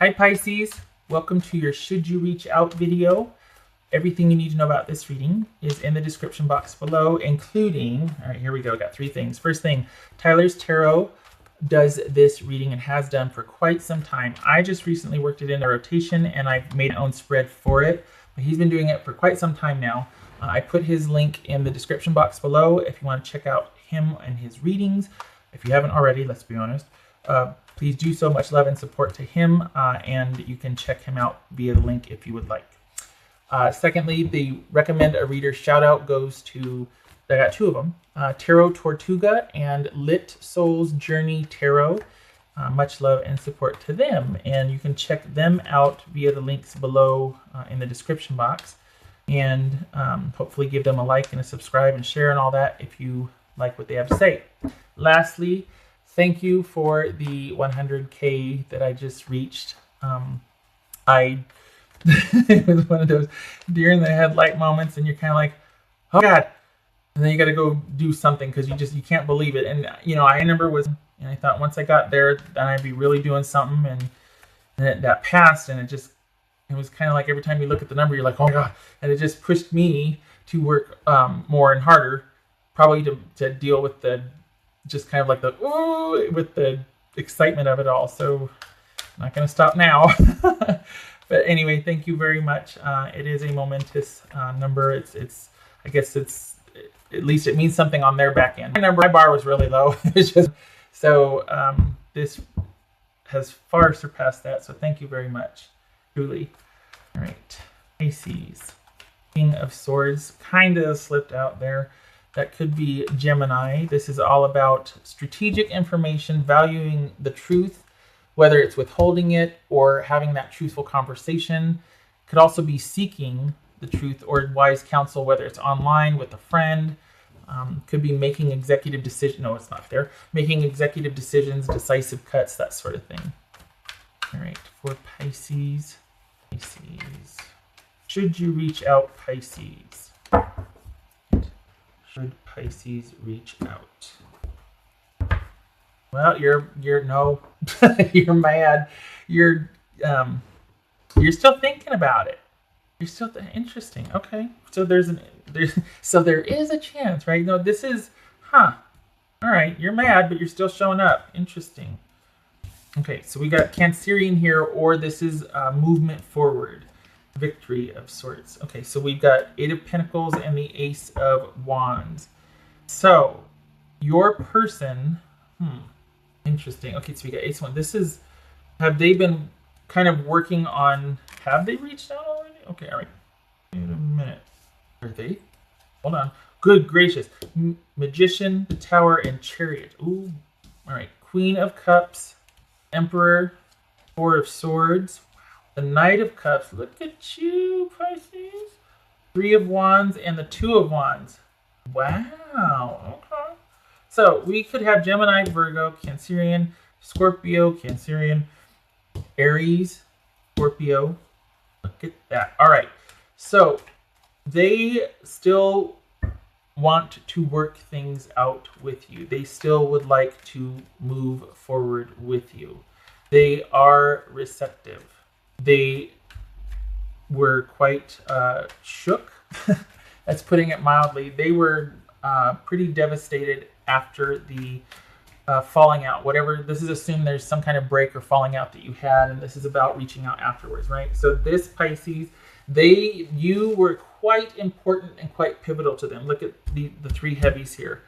Hi Pisces, welcome to your Should You Reach Out video. Everything you need to know about this reading is in the description box below, including, all right, here we go, got three things. First thing, Tyler's Tarot does this reading and has done for quite some time. I just recently worked it in a rotation and I've made my own spread for it, but he's been doing it for quite some time now. I put his link in the description box below if you want to check out him and his readings. If you haven't already, let's be honest. Please do so. Much love and support to him, and you can check him out via the link if you would like. Secondly, the recommend a reader shout out goes to, I got two of them, Tarot Tortuga and Lit Souls Journey Tarot. Much love and support to them, and you can check them out via the links below in the description box, and hopefully give them a like and a subscribe and share and all that if you like what they have to say. Lastly, thank you for the 100K that I just reached. It was one of those deer in the headlight moments, and you're kind of like, oh God, and then you got to go do something because you can't believe it. And you know, I remember and I thought once I got there, then I'd be really doing something, and that passed, and it was kind of like every time you look at the number, you're like, oh my God, and it just pushed me to work more and harder, probably to deal with the just kind of like with the excitement of it all. So I'm not going to stop now. But anyway, thank you very much. It is a momentous number. I guess at least it means something on their back end. My bar was really low. It's just so this has far surpassed that. So thank you very much, truly. All right, Pisces, King of Swords, kind of slipped out there. That could be Gemini. This is all about strategic information, valuing the truth, whether it's withholding it or having that truthful conversation. Could also be seeking the truth or wise counsel, whether it's online with a friend. Could be making executive decisions. No, it's not there. Making executive decisions, decisive cuts, that sort of thing. All right, for Pisces. Should you reach out, Pisces? Should Pisces reach out? Well, you're no, you're mad. You're still thinking about it. You're still interesting. Okay, so there is a chance, right? No, this is, all right, you're mad, but you're still showing up. Interesting. Okay, so we got Cancerian here, or this is movement forward. Victory of sorts. Okay, so we've got Eight of Pentacles and the Ace of Wands. So your person, interesting. Okay, so we got Ace of Wands. This is, have they been kind of working on, have they reached out already? Okay, all right. Wait a minute. Are they? Hold on. Good gracious. Magician, the Tower, and Chariot. Ooh. All right. Queen of Cups, Emperor, Four of Swords. The Knight of Cups. Look at you, Pisces. Three of Wands and the Two of Wands. Wow. Okay. So we could have Gemini, Virgo, Cancerian, Scorpio, Cancerian, Aries, Scorpio. Look at that. All right. So they still want to work things out with you. They still would like to move forward with you. They are receptive. They were quite shook. That's putting it mildly. They were pretty devastated after the falling out. Whatever, this is assumed there's some kind of break or falling out that you had, and this is about reaching out afterwards, right? So this Pisces, you were quite important and quite pivotal to them. Look at the three heavies here.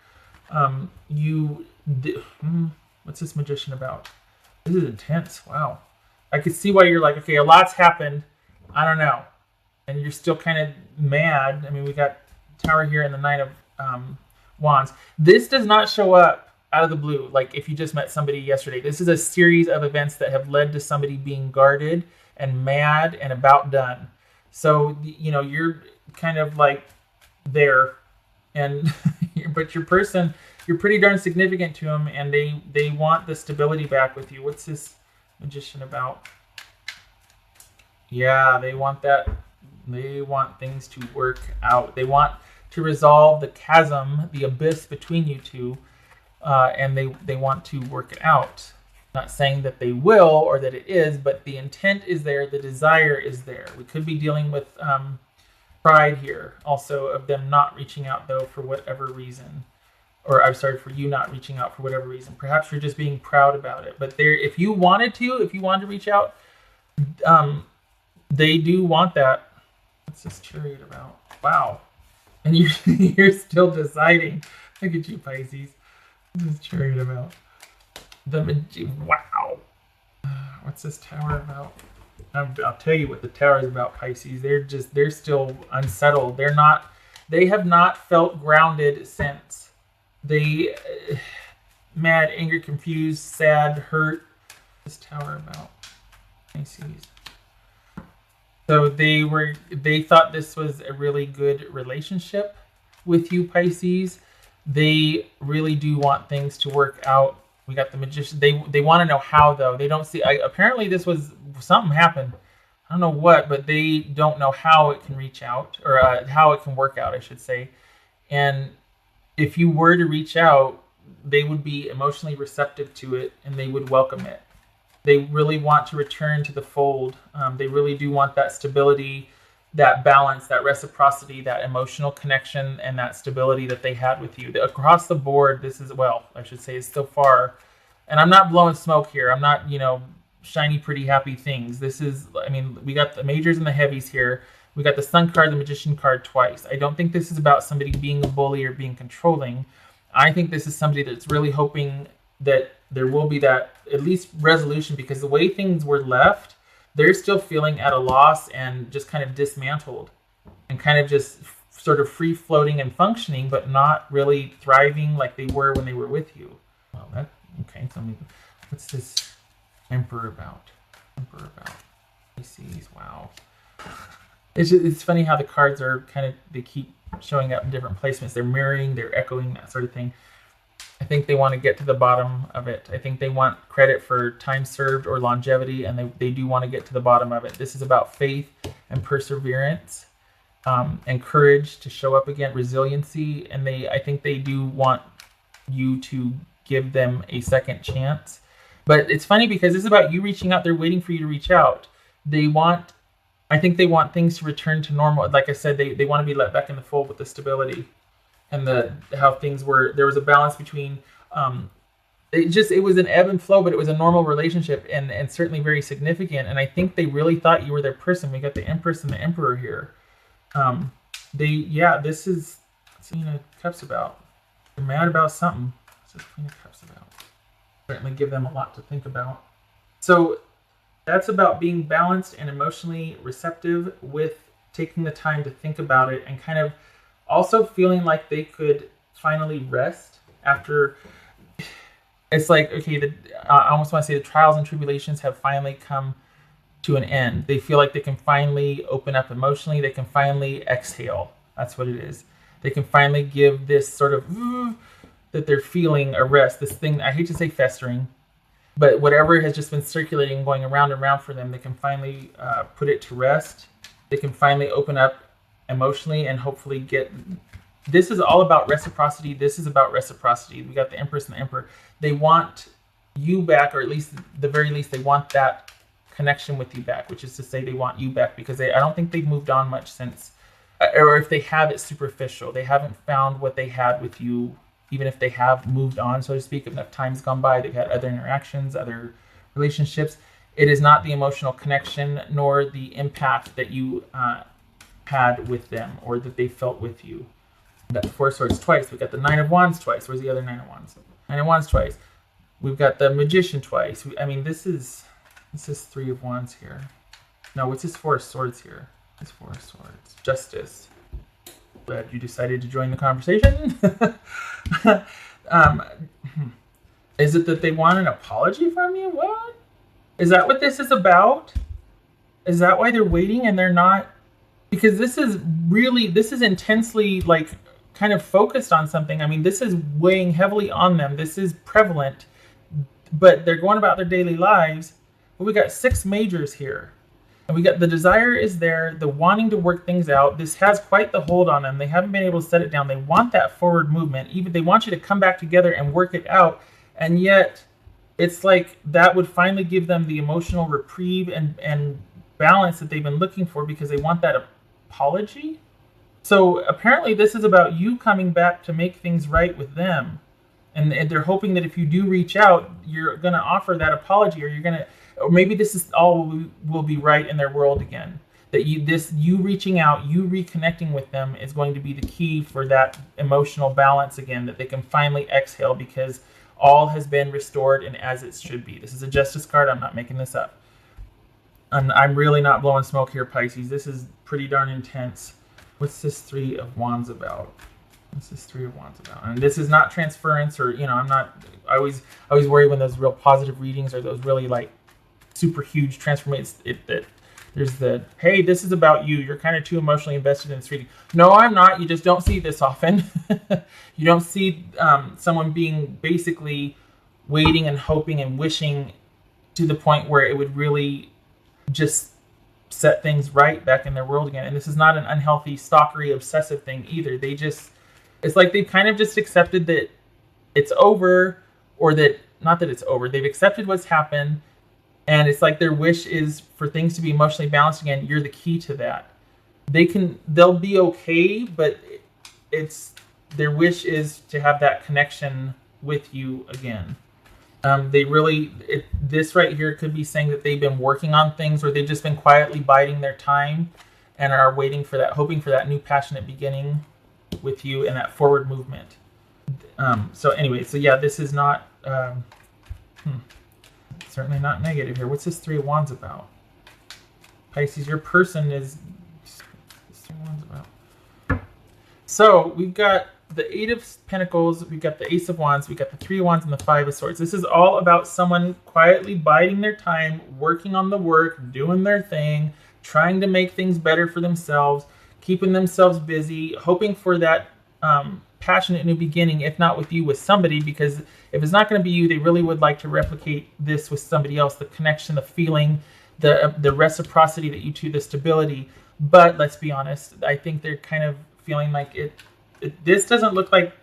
What's this Magician about? This is intense. Wow. I could see why you're like, okay, a lot's happened. I don't know. And you're still kind of mad. I mean, we got Tower here and the Knight of Wands. This does not show up out of the blue. Like if you just met somebody yesterday. This is a series of events that have led to somebody being guarded and mad and about done. So, you know, you're kind of like there. And but your person, you're pretty darn significant to them, and they want the stability back with you. What's this Magician about? Yeah, they want that. They want things to work out. They want to resolve the chasm, the abyss between you two, and they want to work it out. Not saying that they will or that it is, but the intent is there, the desire is there. We could be dealing with pride here, also, of them not reaching out, though, for whatever reason. Or I'm sorry, for you not reaching out for whatever reason. Perhaps you're just being proud about it. But if you wanted to reach out, they do want that. What's this chariot about? Wow. And you're still deciding. Look at you, Pisces. What's this chariot about? Wow. What's this tower about? I'll tell you what the tower is about, Pisces. They're still unsettled. They have not felt grounded since. They mad, angry, confused, sad, hurt. This tower about Pisces. So they thought this was a really good relationship with you, Pisces. They really do want things to work out. We got the Magician. They want to know how, though. They don't see. Apparently, this was something happened. I don't know what, but they don't know how it can reach out, or how it can work out, I should say. And if you were to reach out, they would be emotionally receptive to it, and they would welcome it. They really want to return to the fold. They really do want that stability, that balance, that reciprocity, that emotional connection, and that stability that they had with you. Across the board, this is, well, I should say, is so far. And I'm not blowing smoke here. I'm not, shiny, pretty, happy things. This is, we got the majors and the heavies here. We got the Sun card, the Magician card twice. I don't think this is about somebody being a bully or being controlling. I think this is somebody that's really hoping that there will be that at least resolution, because the way things were left, they're still feeling at a loss and just kind of dismantled and kind of just sort of free floating and functioning, but not really thriving like they were when they were with you. Well, okay. So what's this Emperor about? Pisces. Wow. It's funny how the cards are they keep showing up in different placements. They're mirroring, they're echoing, that sort of thing. I think they want to get to the bottom of it. I think they want credit for time served or longevity, and they do want to get to the bottom of it. This is about faith and perseverance, and courage to show up again, resiliency, and I think they do want you to give them a second chance. But it's funny because this is about you reaching out. They're waiting for you to reach out. I think they want things to return to normal. Like I said, they want to be let back in the fold with the stability and how things were. There was a balance between, it was an ebb and flow, but it was a normal relationship and certainly very significant. And I think they really thought you were their person. We got the Empress and the Emperor here. This is Queen of Cups about. They're mad about something. What's this Queen of Cups about? Certainly give them a lot to think about. So that's about being balanced and emotionally receptive with taking the time to think about it and kind of also feeling like they could finally rest after. It's like, okay, I almost want to say the trials and tribulations have finally come to an end. They feel like they can finally open up emotionally. They can finally exhale. That's what it is. They can finally give this sort of that they're feeling a rest. This thing, I hate to say festering, but whatever has just been circulating, going around and around for them, they can finally put it to rest. They can finally open up emotionally and hopefully get. This is all about reciprocity. This is about reciprocity. We got the Empress and the Emperor. They want you back, or at least, the very least, they want that connection with you back, which is to say they want you back, because I don't think they've moved on much since, or if they have, it's superficial. They haven't found what they had with you. Even if they have moved on, so to speak, enough time's gone by, they've had other interactions, other relationships. It is not the emotional connection nor the impact that you had with them or that they felt with you. We got the Four of Swords twice. We got the Nine of Wands twice. Where's the other Nine of Wands? Nine of Wands twice. We've got the Magician twice. This is Three of Wands here. No, what's this Four of Swords here? It's Four of Swords. Justice. Glad you decided to join the conversation. Is it that they want an apology from you? What? Is that what this is about? Is that why they're waiting and they're not? Because this is intensely kind of focused on something. This is weighing heavily on them. This is prevalent, but they're going about their daily lives. But we got 6 majors here. And we got the desire is there, the wanting to work things out. This has quite the hold on them. They haven't been able to set it down. They want that forward movement. Even they want you to come back together and work it out. And yet it's like that would finally give them the emotional reprieve and balance that they've been looking for, because they want that apology. So apparently this is about you coming back to make things right with them. And they're hoping that if you do reach out, you're going to offer that apology, or you're going to, or maybe this is all will be right in their world again. That you reaching out, you reconnecting with them is going to be the key for that emotional balance again, that they can finally exhale, because all has been restored and as it should be. This is a justice card. I'm not making this up. And I'm really not blowing smoke here, Pisces. This is pretty darn intense. What's this Three of Wands about? What's this Three of Wands about? And this is not transference, or, you know, I'm not, I always worry when those real positive readings or those really like super huge transformations, that there's the, hey, this is about you. You're kind of too emotionally invested in this reading. No, I'm not. You just don't see this often. You don't see someone being basically waiting and hoping and wishing to the point where it would really just set things right back in their world again. And this is not an unhealthy, stalkery, obsessive thing either. They just, it's like they've kind of just accepted that it's over, or that, not that it's over, they've accepted what's happened. And it's like their wish is for things to be emotionally balanced again. You're the key to that. They'll be okay, but it's, their wish is to have that connection with you again. This right here could be saying that they've been working on things, or they've just been quietly biding their time and are waiting for that, hoping for that new passionate beginning with you and that forward movement. So anyway, so yeah, this is not, certainly not negative here. What's this Three of Wands about? Pisces, your person is, what's Three of Wands about? So we've got the Eight of Pentacles, we've got the Ace of Wands, we've got the Three of Wands, and the Five of Swords. This is all about someone quietly biding their time, working on the work, doing their thing, trying to make things better for themselves, keeping themselves busy, hoping for that passionate new beginning, if not with you, with somebody, because if it's not going to be you, they really would like to replicate this with somebody else, the connection, the feeling, the reciprocity that you two, the stability. But let's be honest, I think they're kind of feeling like this doesn't look like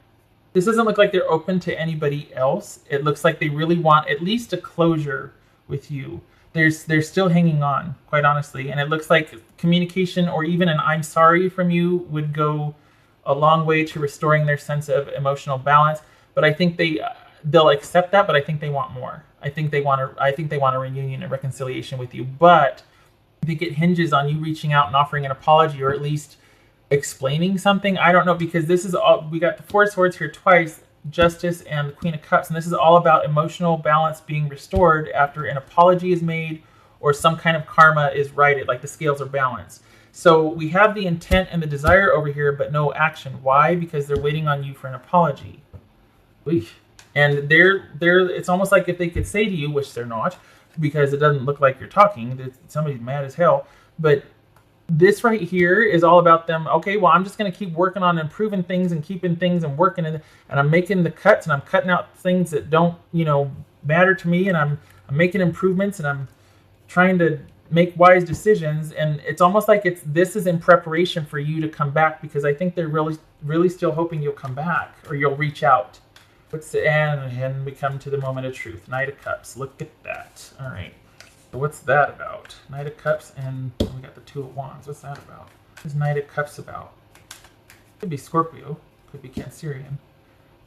they're open to anybody else. It looks like they really want at least a closure with you. They're still hanging on, quite honestly. And it looks like communication, or even an I'm sorry from you, would go a long way to restoring their sense of emotional balance. But I think they'll accept that, but I think they want more. I think they want a reunion and reconciliation with you. But I think it hinges on you reaching out and offering an apology, or at least explaining something. I don't know, because this is all, we got the Four of Swords here twice, Justice and the Queen of Cups, and this is all about emotional balance being restored after an apology is made or some kind of karma is righted, like the scales are balanced. So we have the intent and the desire over here, but no action. Why? Because they're waiting on you for an apology. And it's almost like if they could say to you, which they're not, because it doesn't look like you're talking, that somebody's mad as hell, but this right here is all about them. Okay, well, I'm just going to keep working on improving things and keeping things and working, and I'm making the cuts, and I'm cutting out things that don't, matter to me, and I'm making improvements, and I'm trying to make wise decisions. And it's almost like this is in preparation for you to come back, because I think they're really, really still hoping you'll come back, or you'll reach out. And we come to the moment of truth. Knight of Cups. Look at that. All right. So what's that about? Knight of Cups, and we got the Two of Wands. What's that about? What is Knight of Cups about? Could be Scorpio. Could be Cancerian.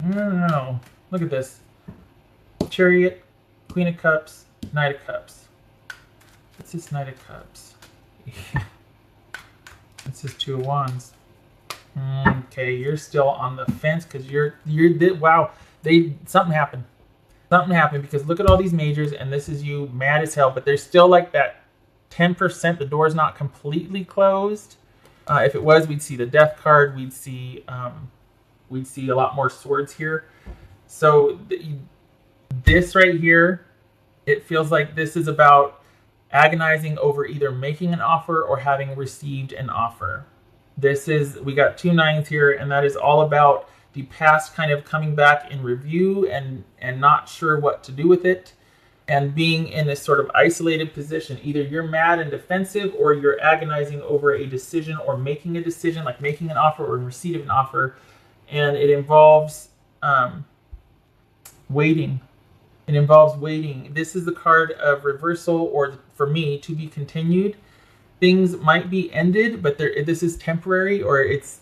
I don't know. Look at this. Chariot, Queen of Cups, Knight of Cups. What's this Knight of Cups? This is Two of Wands. Okay, you're still on the fence, because wow, something happened. Something happened, because look at all these majors, and this is you mad as hell, but there's still like that 10%. The door's not completely closed. If it was, we'd see the Death card. We'd see a lot more swords here. So this right here, it feels like this is about agonizing over either making an offer or having received an offer. We got 2 nines here, and that is all about the past kind of coming back in review and not sure what to do with it, and being in this sort of isolated position. Either you're mad and defensive, or you're agonizing over a decision or making a decision, like making an offer or in receipt of an offer. And it involves waiting. It involves waiting. This is the card of reversal, or for me, to be continued. Things might be ended, but this is temporary, or it's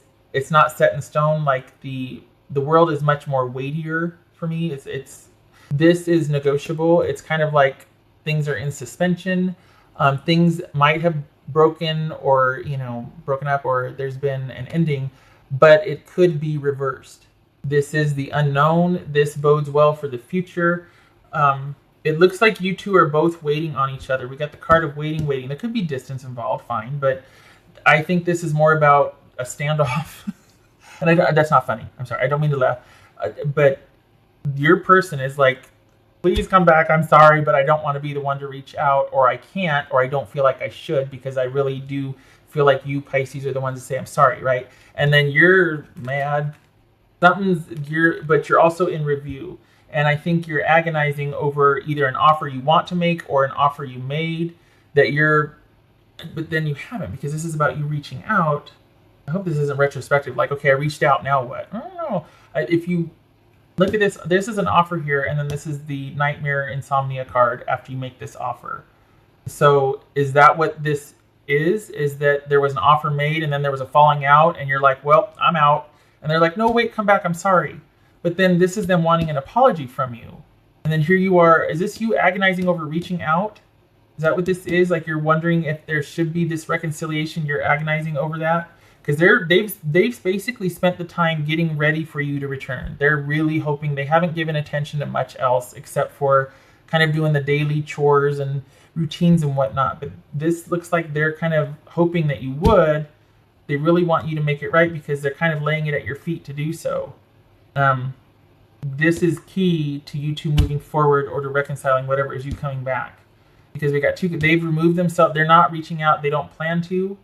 not set in stone. Like the world is much more weightier for me. This is negotiable. It's kind of like things are in suspension. Things might have broken, or broken up, or there's been an ending, but it could be reversed. This is the unknown. This bodes well for the future. It looks like you two are both waiting on each other. We got the card of waiting. There could be distance involved, fine, but I think this is more about a standoff. And that's not funny. I'm sorry. I don't mean to laugh. But your person is like, please come back. I'm sorry, but I don't want to be the one to reach out, or I can't, or I don't feel like I should, because I really do feel like you, Pisces, are the ones to say, I'm sorry, right? And then you're mad. But you're also in review. And I think you're agonizing over either an offer you want to make or an offer you made but then you haven't, because this is about you reaching out. I hope this isn't retrospective. Like, okay, I reached out, now what? I don't know. If you look at this is an offer here, and then this is the nightmare insomnia card after you make this offer. So is that what this is? Is that there was an offer made and then there was a falling out, and you're like, well, I'm out. And they're like, no, wait, come back, I'm sorry. But then this is them wanting an apology from you. And then here you are. Is this you agonizing over reaching out? Is that what this is? Like, you're wondering if there should be this reconciliation. You're agonizing over that? Because they've basically spent the time getting ready for you to return. They're really hoping. They haven't given attention to much else except for kind of doing the daily chores and routines and whatnot. But this looks like they're kind of hoping that you would. They really want you to make it right, because they're kind of laying it at your feet to do so. This is key to you two moving forward, or to reconciling whatever is you coming back. Because we got two, they've removed themselves. They're not reaching out. They don't plan to.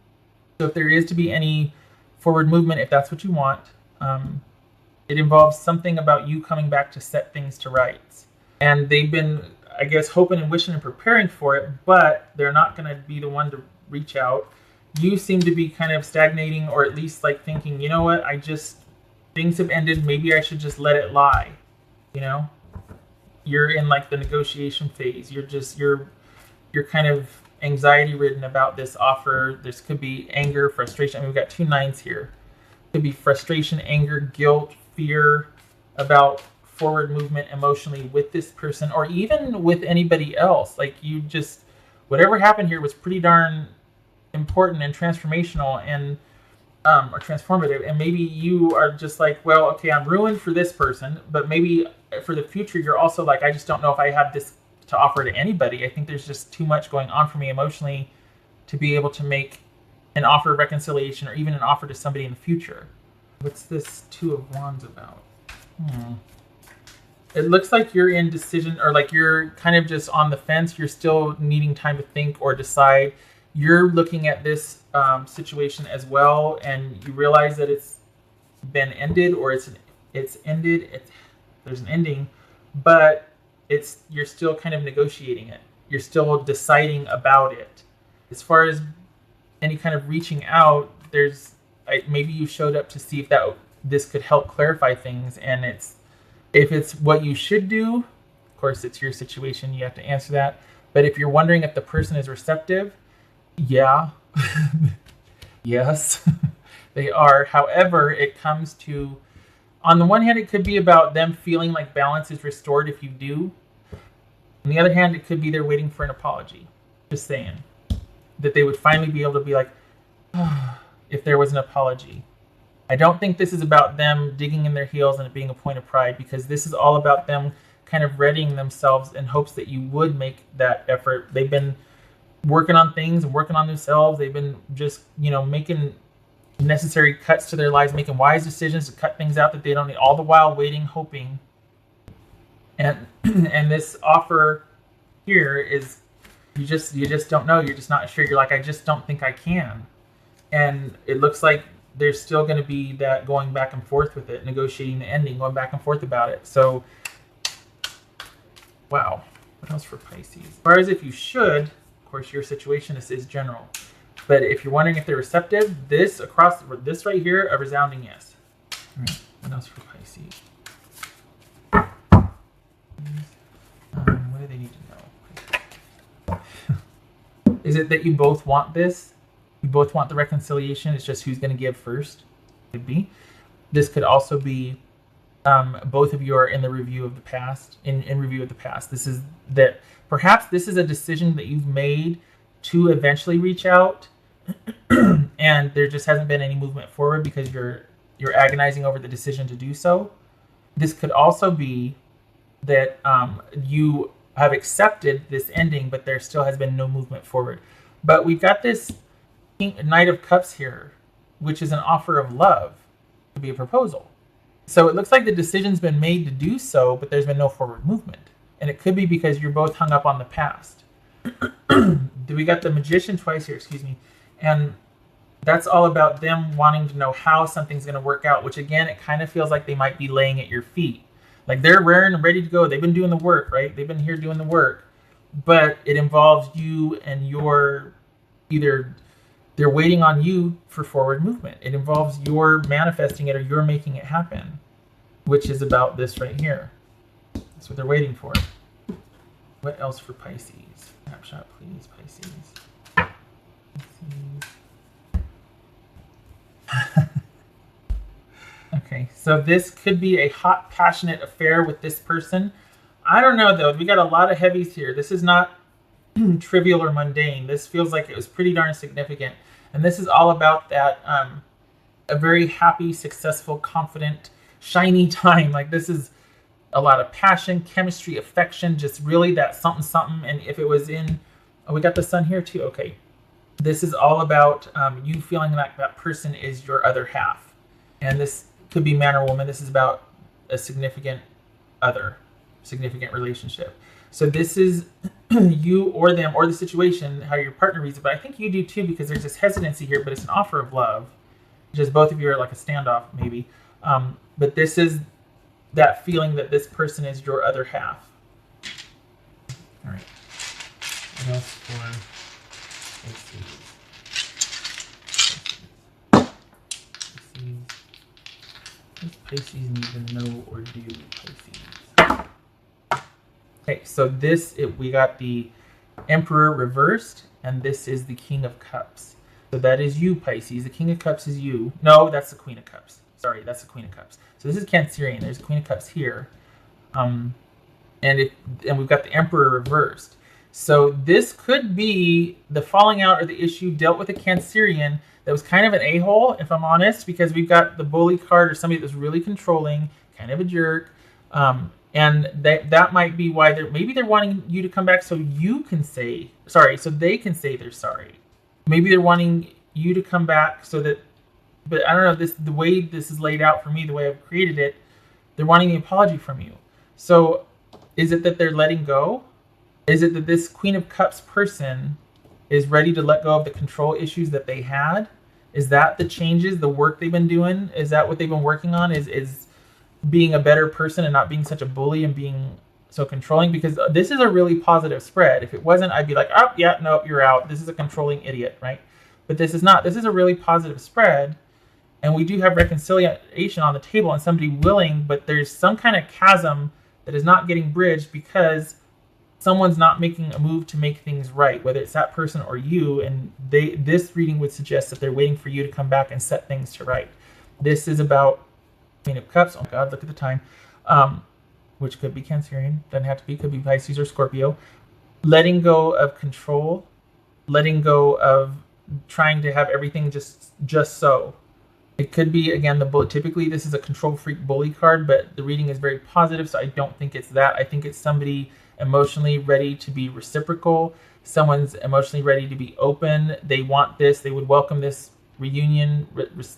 So if there is to be any forward movement, if that's what you want, it involves something about you coming back to set things to rights. And they've been, I guess, hoping and wishing and preparing for it, but they're not going to be the one to reach out. You seem to be kind of stagnating, or at least like thinking, you know what, things have ended. Maybe I should just let it lie. You're in like the negotiation phase. You're kind of anxiety ridden about this offer. This could be anger, frustration. I mean, we've got 2 9s here. Could be frustration, anger, guilt, fear about forward movement emotionally with this person, or even with anybody else. Like, whatever happened here was pretty darn important and transformational, and or transformative. And maybe you are just like, well, okay, I'm ruined for this person, but maybe for the future you're also like, I just don't know if I have this to offer to anybody. I think there's just too much going on for me emotionally to be able to make an offer of reconciliation, or even an offer to somebody in the future. What's this 2 of Wands about? It looks like you're in decision, or like you're kind of just on the fence. You're still needing time to think or decide. You're looking at this situation as well, and you realize that it's been ended, or it's ended. There's an ending, but you're still kind of negotiating it. You're still deciding about it. As far as any kind of reaching out, maybe you showed up to see if this could help clarify things, and if it's what you should do. Of course, it's your situation. You have to answer that. But if you're wondering if the person is receptive, yeah, yes, they are. However, it comes to, on the one hand, it could be about them feeling like balance is restored if you do. On the other hand, it could be they're waiting for an apology. Just saying. That they would finally be able to be like, if there was an apology. I don't think this is about them digging in their heels and it being a point of pride, because this is all about them kind of readying themselves in hopes that you would make that effort. They've been working on things and working on themselves. They've been just, making necessary cuts to their lives, making wise decisions to cut things out that they don't need, all the while waiting, hoping. And this offer here is, you just don't know. You're just not sure. You're like, I just don't think I can. And it looks like there's still going to be that going back and forth with it, negotiating the ending, going back and forth about it. So, wow. What else for Pisces? As far as if you should, of course, your situation, this is general. But if you're wondering if they're receptive, this right here, a resounding yes. All right. What else for Pisces? Is it that you both want this? You both want the reconciliation. It's just who's going to give first. Could be. This could also be both of you are in the review of the past. In review of the past. This is that perhaps this is a decision that you've made to eventually reach out, and there just hasn't been any movement forward because you're agonizing over the decision to do so. This could also be that you have accepted this ending, but there still has been no movement forward. But we've got this Knight of Cups here, which is an offer of love, to be a proposal. So it looks like the decision's been made to do so, but there's been no forward movement. And it could be because you're both hung up on the past. We got the Magician twice here, excuse me. And that's all about them wanting to know how something's going to work out, which again, it kind of feels like they might be laying at your feet. Like they're raring and ready to go. They've been doing the work, right? They've been here doing the work. But it involves you and your either they're waiting on you for forward movement. It involves your manifesting it or you're making it happen, which is about this right here. That's what they're waiting for. What else for Pisces? Snapshot, please, Pisces. Okay, so this could be a hot, passionate affair with this person. I don't know, though. We got a lot of heavies here. This is not trivial or mundane. This feels like it was pretty darn significant. And this is all about that a very happy, successful, confident, shiny time. Like this is a lot of passion, chemistry, affection, just really that something, something. And if it was in, oh, we got the sun here too. Okay. This is all about you feeling like that person is your other half. And this could be man or woman. This is about a significant other, significant relationship. So this is you or them or the situation, how your partner reads it. But I think you do too, because there's this hesitancy here, but it's an offer of love. Just both of you are like a standoff maybe. But this is that feeling that this person is your other half. All right. What else for Pisces need to know or do Pisces? Okay, so we got the Emperor reversed, and this is the King of Cups. So that is you, Pisces. The King of Cups is you. No, that's the Queen of Cups. Sorry, that's the Queen of Cups. So this is Cancerian. There's the Queen of Cups here. And we've got the Emperor reversed. So this could be the falling out or the issue dealt with a Cancerian that was kind of an a-hole, if I'm honest, because we've got the bully card or somebody that's really controlling, kind of a jerk. And that might be why maybe they're wanting you to come back so you can say sorry, so they can say they're sorry. Maybe they're wanting you to come back so that, but I don't know, the way this is laid out for me, the way I've created it, they're wanting the apology from you. So is it that they're letting go? Is it that this Queen of Cups person is ready to let go of the control issues that they had? Is that the changes, the work they've been doing? Is that what they've been working on? Is being a better person and not being such a bully and being so controlling? Because this is a really positive spread. If it wasn't, I'd be like, oh, yeah, nope, you're out. This is a controlling idiot, right? But this is not. This is a really positive spread. And we do have reconciliation on the table and somebody willing, but there's some kind of chasm that is not getting bridged because someone's not making a move to make things right, whether it's that person or you. And this reading would suggest that they're waiting for you to come back and set things to right. This is about Queen of Cups. Oh God, look at the time. Which could be Cancerian. Doesn't have to be. Could be Pisces or Scorpio. Letting go of control. Letting go of trying to have everything just so. It could be, again, the bully. Typically, this is a control freak bully card, but the reading is very positive, so I don't think it's that. I think it's somebody emotionally ready to be reciprocal. Someone's emotionally ready to be open. They want this. They would welcome this reunion,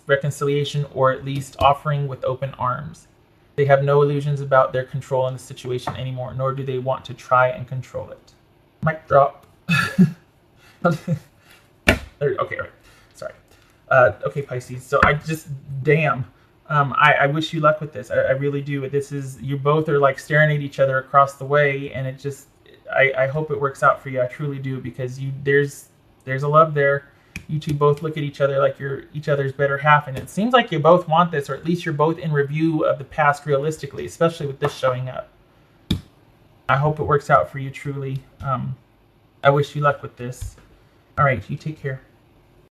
reconciliation, or at least offering with open arms. They have no illusions about their control in the situation anymore, nor do they want to try and control it. Mic drop. Okay, all right. Sorry. Okay, Pisces. So I wish you luck with this. I really do. This is, you both are like staring at each other across the way, and it just, I hope it works out for you. I truly do, because there's a love there. You two both look at each other like you're each other's better half, and it seems like you both want this, or at least you're both in review of the past realistically, especially with this showing up. I hope it works out for you truly. I wish you luck with this. All right, you take care.